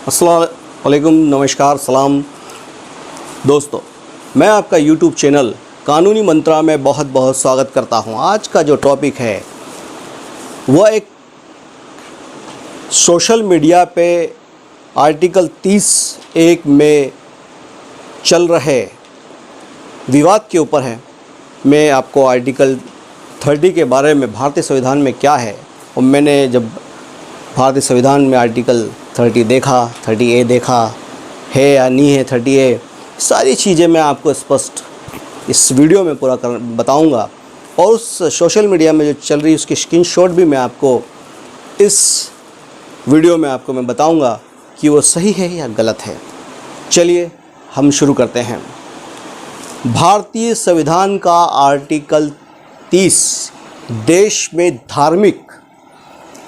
अस्सलाम वालेकुम, नमस्कार, सलाम दोस्तों। मैं आपका YouTube चैनल कानूनी मंत्रा में बहुत बहुत स्वागत करता हूं। आज का जो टॉपिक है वह एक सोशल मीडिया पे आर्टिकल 30(1) में चल रहे विवाद के ऊपर है। मैं आपको आर्टिकल 30 के बारे में भारतीय संविधान में क्या है, और मैंने जब भारतीय संविधान में आर्टिकल 30 देखा, 30A देखा है या नहीं है, 30A सारी चीज़ें मैं आपको स्पष्ट इस वीडियो में पूरा बताऊंगा। और उस सोशल मीडिया में जो चल रही उसकी स्क्रीनशॉट भी मैं आपको इस वीडियो में मैं बताऊंगा कि वो सही है या गलत है। चलिए हम शुरू करते हैं। भारतीय संविधान का आर्टिकल 30 देश में धार्मिक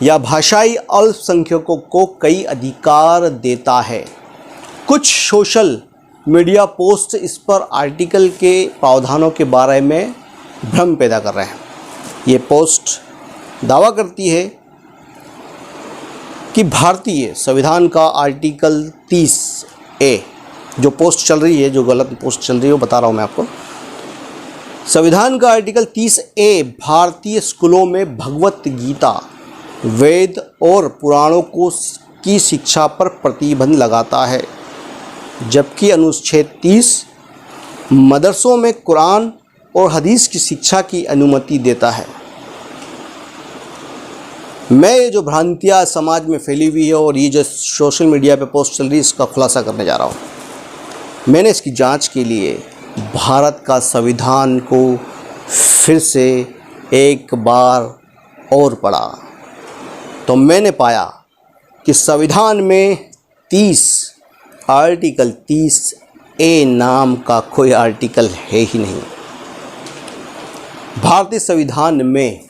या भाषाई अल्पसंख्यकों को कई अधिकार देता है। कुछ सोशल मीडिया पोस्ट इस पर आर्टिकल के प्रावधानों के बारे में भ्रम पैदा कर रहे हैं। ये पोस्ट दावा करती है कि भारतीय संविधान का आर्टिकल 30A, जो पोस्ट चल रही है, जो गलत पोस्ट चल रही है वो बता रहा हूँ मैं आपको। संविधान का आर्टिकल 30A भारतीय स्कूलों में भगवत गीता, वेद और पुराणों की शिक्षा पर प्रतिबंध लगाता है, जबकि अनुच्छेद 30 मदरसों में कुरान और हदीस की शिक्षा की अनुमति देता है। मैं ये जो भ्रांतियाँ समाज में फैली हुई है और ये जो सोशल मीडिया पे पोस्ट चल रही है, इसका खुलासा करने जा रहा हूँ। मैंने इसकी जांच के लिए भारत का संविधान को फिर से एक बार और पढ़ा, तो मैंने पाया कि संविधान में आर्टिकल 30A नाम का कोई आर्टिकल है ही नहीं। भारतीय संविधान में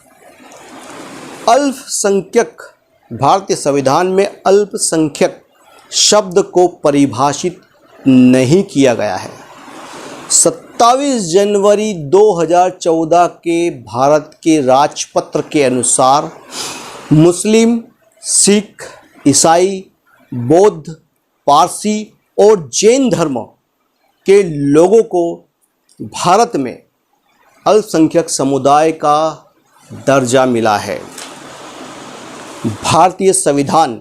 अल्पसंख्यक शब्द को परिभाषित नहीं किया गया है। 27 जनवरी 2014 के भारत के राजपत्र के अनुसार मुस्लिम, सिख, ईसाई, बौद्ध, पारसी और जैन धर्म के लोगों को भारत में अल्पसंख्यक समुदाय का दर्जा मिला है। भारतीय संविधान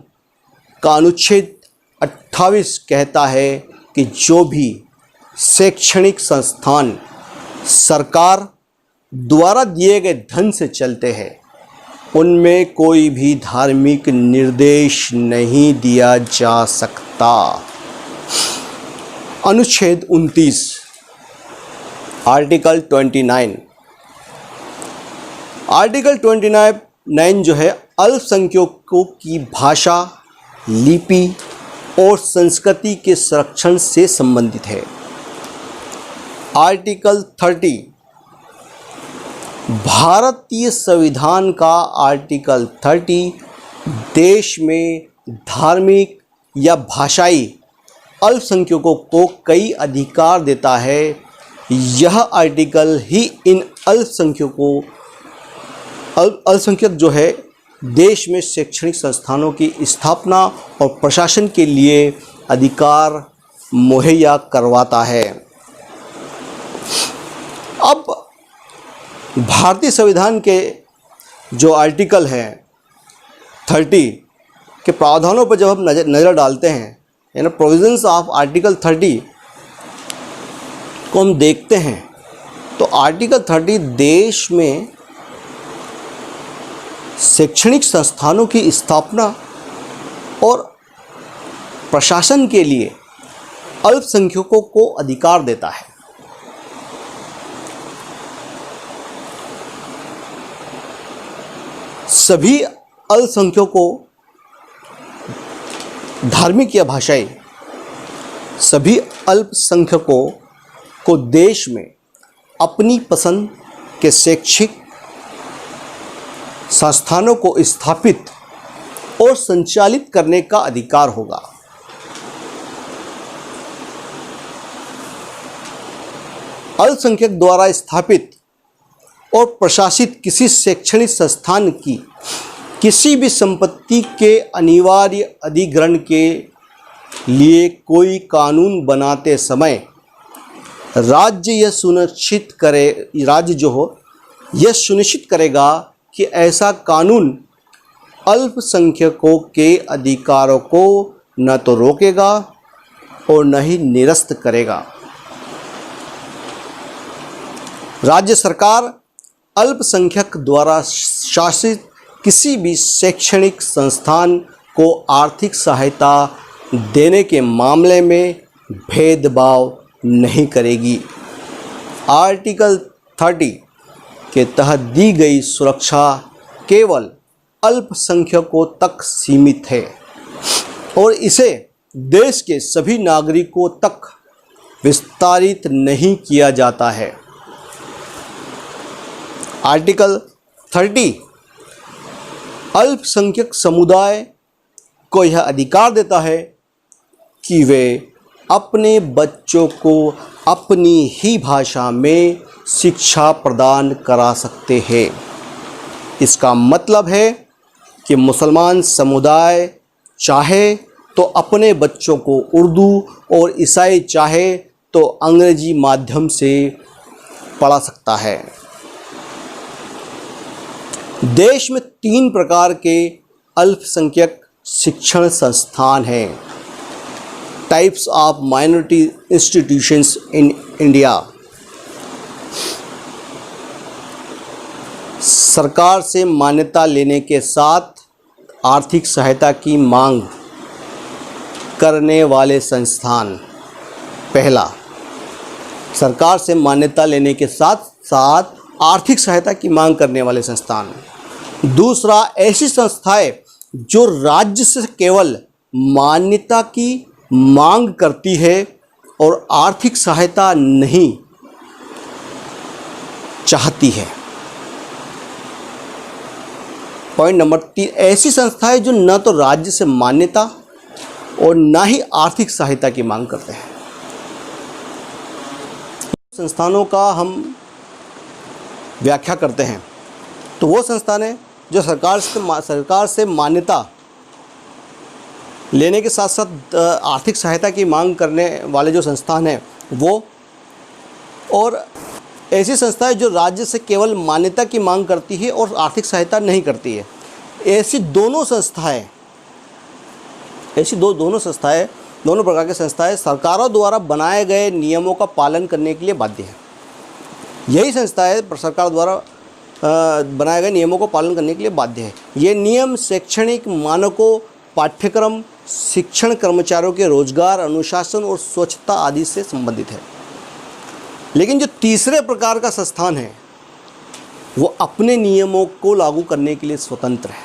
का अनुच्छेद 28 कहता है कि जो भी शैक्षणिक संस्थान सरकार द्वारा दिए गए धन से चलते हैं, उनमें कोई भी धार्मिक निर्देश नहीं दिया जा सकता। अनुच्छेद 29 आर्टिकल 29 जो है अल्पसंख्यकों की भाषा, लिपि और संस्कृति के संरक्षण से संबंधित है। आर्टिकल 30 भारतीय संविधान का आर्टिकल 30 देश में धार्मिक या भाषाई अल्पसंख्यकों को कई अधिकार देता है। यह आर्टिकल ही इन अल्पसंख्यक जो है देश में शैक्षणिक संस्थानों की स्थापना और प्रशासन के लिए अधिकार मुहैया करवाता है। अब भारतीय संविधान के जो आर्टिकल हैं 30 के प्रावधानों पर जब हम नज़र डालते हैं, यानी प्रोविजंस ऑफ आर्टिकल 30 को हम देखते हैं, तो आर्टिकल 30 देश में शैक्षणिक संस्थानों की स्थापना और प्रशासन के लिए अल्पसंख्यकों को अधिकार देता है। सभी अल्पसंख्यकों, धार्मिक या भाषाई सभी अल्पसंख्यकों को देश में अपनी पसंद के शैक्षिक संस्थानों को स्थापित और संचालित करने का अधिकार होगा। अल्पसंख्यक द्वारा स्थापित और प्रशासित किसी शैक्षणिक संस्थान की किसी भी संपत्ति के अनिवार्य अधिग्रहण के लिए कोई कानून बनाते समय राज्य यह सुनिश्चित करेगा कि ऐसा कानून अल्पसंख्यकों के अधिकारों को न तो रोकेगा और न ही निरस्त करेगा। राज्य सरकार अल्पसंख्यक द्वारा शासित किसी भी शैक्षणिक संस्थान को आर्थिक सहायता देने के मामले में भेदभाव नहीं करेगी। आर्टिकल 30 के तहत दी गई सुरक्षा केवल अल्पसंख्यकों तक सीमित है और इसे देश के सभी नागरिकों तक विस्तारित नहीं किया जाता है। आर्टिकल 30 अल्पसंख्यक समुदाय को यह अधिकार देता है कि वे अपने बच्चों को अपनी ही भाषा में शिक्षा प्रदान करा सकते हैं। इसका मतलब है कि मुसलमान समुदाय चाहे तो अपने बच्चों को उर्दू और ईसाई चाहे तो अंग्रेजी माध्यम से पढ़ा सकता है। देश में 3 प्रकार के अल्पसंख्यक शिक्षण संस्थान हैं। Types of minority institutions in India. सरकार से मान्यता लेने के साथ आर्थिक सहायता की मांग करने वाले संस्थान। पहला, सरकार से मान्यता लेने के साथ साथ आर्थिक सहायता की मांग करने वाले संस्थान। दूसरा, ऐसी संस्थाएं जो राज्य से केवल मान्यता की मांग करती है और आर्थिक सहायता नहीं चाहती है। पॉइंट नंबर 3, ऐसी संस्थाएं जो न तो राज्य से मान्यता और न ही आर्थिक सहायता की मांग करते हैं। संस्थानों का हम व्याख्या करते हैं तो वो संस्थानें जो सरकार से मान्यता लेने के साथ साथ आर्थिक सहायता की मांग करने वाले जो संस्थान हैं वो, और ऐसी संस्थाएं जो राज्य से केवल मान्यता की मांग करती है और आर्थिक सहायता नहीं करती है। ऐसी दोनों संस्थाएं दोनों प्रकार की संस्थाएं सरकारों द्वारा बनाए गए नियमों का पालन करने के लिए बाध्य है। यही संस्थाएं सरकार द्वारा बनाए गए नियमों को पालन करने के लिए बाध्य है। ये नियम शैक्षणिक मानकों, पाठ्यक्रम, शिक्षण कर्मचारियों के रोजगार, अनुशासन और स्वच्छता आदि से संबंधित है। लेकिन जो तीसरे प्रकार का संस्थान है वो अपने नियमों को लागू करने के लिए स्वतंत्र है,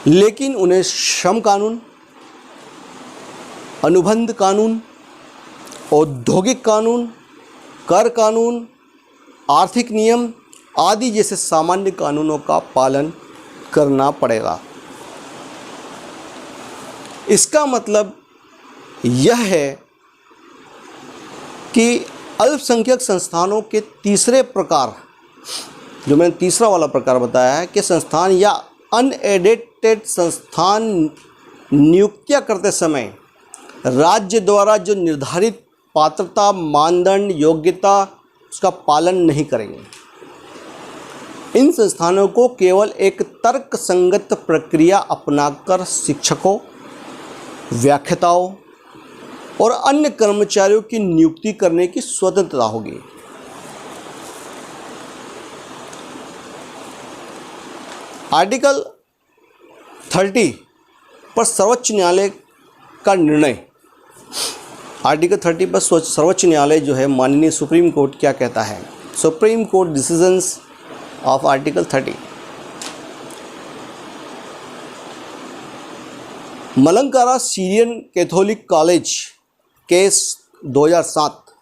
लेकिन उन्हें श्रम कानून, अनुबंध कानून, औद्योगिक कानून, कर कानून, आर्थिक नियम आदि जैसे सामान्य कानूनों का पालन करना पड़ेगा। इसका मतलब यह है कि अल्पसंख्यक संस्थानों के तीसरे प्रकार, जो मैंने तीसरा वाला प्रकार बताया है, कि संस्थान या अनएडेटेड संस्थान नियुक्तियां करते समय राज्य द्वारा जो निर्धारित पात्रता, मानदंड, योग्यता उसका पालन नहीं करेंगे। इन संस्थानों को केवल एक तर्कसंगत प्रक्रिया अपनाकर शिक्षकों, व्याख्याताओं और अन्य कर्मचारियों की नियुक्ति करने की स्वतंत्रता होगी। आर्टिकल 30 पर सर्वोच्च न्यायालय का निर्णय। आर्टिकल 30 पर सर्वोच्च न्यायालय जो है, माननीय सुप्रीम कोर्ट क्या कहता है। Supreme court decisions of article 30। Malankara Syrian Catholic college case 2007।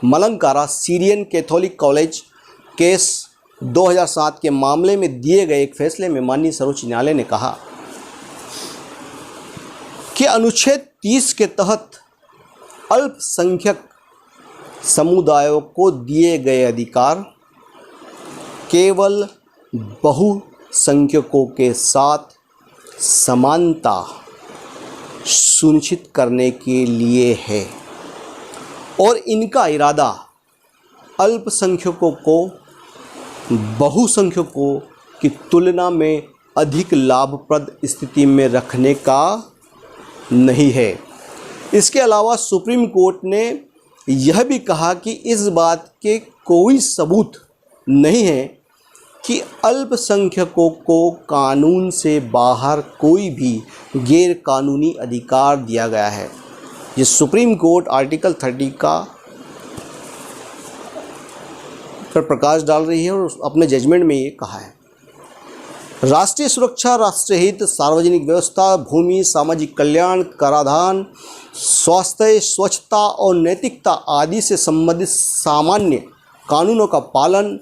Malankara Syrian Catholic college case 2007 के मामले में दिए गए एक फैसले में माननीय सर्वोच्च न्यायालय ने कहा कि अनुच्छेद 30 के तहत अल्पसंख्यक समुदायों को दिए गए अधिकार केवल बहुसंख्यकों के साथ समानता सुनिश्चित करने के लिए है और इनका इरादा अल्पसंख्यकों को बहुसंख्यकों की तुलना में अधिक लाभप्रद स्थिति में रखने का नहीं है। इसके अलावा सुप्रीम कोर्ट ने यह भी कहा कि इस बात के कोई सबूत नहीं है कि अल्पसंख्यकों को कानून से बाहर कोई भी गैर कानूनी अधिकार दिया गया है। ये सुप्रीम कोर्ट आर्टिकल 30 का पर प्रकाश डाल रही है और अपने जजमेंट में ये कहा है, राष्ट्रीय सुरक्षा, राष्ट्रीय हित, सार्वजनिक व्यवस्था, भूमि, सामाजिक कल्याण, कराधान, स्वास्थ्य, स्वच्छता और नैतिकता आदि से संबंधित सामान्य कानूनों का पालन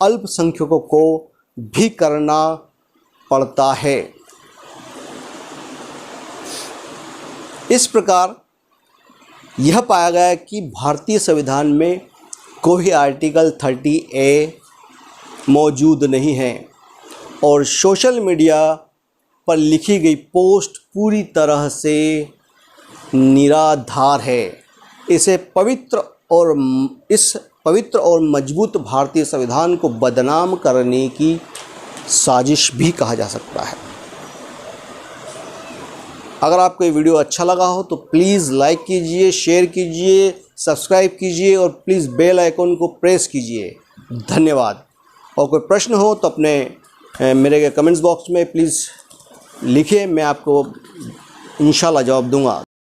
अल्पसंख्यकों को भी करना पड़ता है। इस प्रकार यह पाया गया कि भारतीय संविधान में कोई आर्टिकल 30A मौजूद नहीं है और सोशल मीडिया पर लिखी गई पोस्ट पूरी तरह से निराधार है। इस पवित्र और मजबूत भारतीय संविधान को बदनाम करने की साजिश भी कहा जा सकता है। अगर आपको ये वीडियो अच्छा लगा हो तो प्लीज़ लाइक कीजिए, शेयर कीजिए, सब्सक्राइब कीजिए और प्लीज़ बेल आइकन को प्रेस कीजिए। धन्यवाद। और कोई प्रश्न हो तो अपने मेरे कमेंट्स बॉक्स में प्लीज़ लिखिए, मैं आपको इंशाल्लाह जवाब दूंगा।